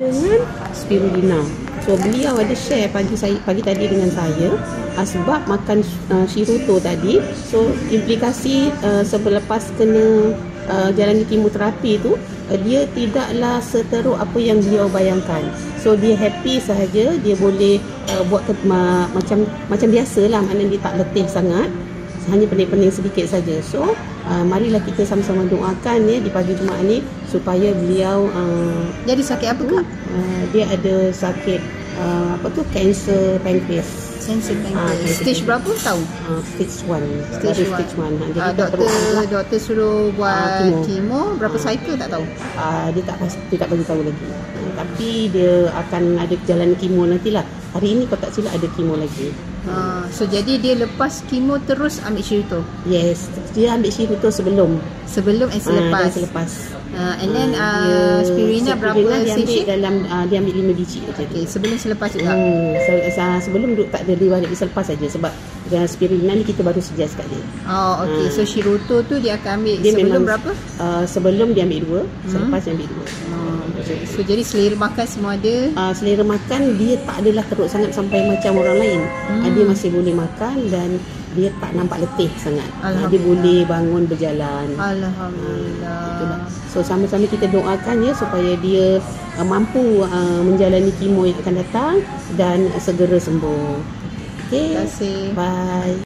dengan spirulina. So beliau ada share pagi tadi dengan saya sebab makan Shirutto tadi. So implikasi selepas kena jalani kemoterapi tu, dia tidaklah seteruk apa yang beliau bayangkan. So dia happy sahaja, dia boleh buat macam biasalah, maknanya dia tak letih sangat, hanya pening-pening sedikit saja. So marilah kita sama-sama doakan ya di pagi Jumaat ni supaya beliau jadi sakit apa Kak? Dia ada sakit kanser pankreas. Kanser pankreas. Stage berapa tahu? Stage 1. Stage 1. Jadi doktor suruh buat kemo berapa cycle tak tahu? Dia tak bagi tahu lagi. Tapi dia akan ada jalan kemo nantilah. Hari ini kalau tak silap ada kemo lagi. So jadi dia lepas kemo terus ambil Shirutto? Yes, dia ambil Shirutto sebelum and selepas. And then spirulina berapa sachet? Dia ambil 5 biji saja. Okay, sebelum selepas juga. Sebelum tak ada, dia selepas saja sebab spirulina ni kita baru sedia sekali. Oh, okey. So Shirutto tu dia akan ambil dia sebelum berapa? Sebelum dia ambil 2, selepas dia ambil 2. So jadi selera makan semua ada? Selera makan dia tak adalah teruk sangat sampai macam orang lain. Dia masih boleh makan dan dia tak nampak letih sangat. Dia boleh bangun berjalan. Alhamdulillah. So sama-sama kita doakan ya supaya dia mampu menjalani kemo yang akan datang dan segera sembuh. Okay. Terima kasih. Bye.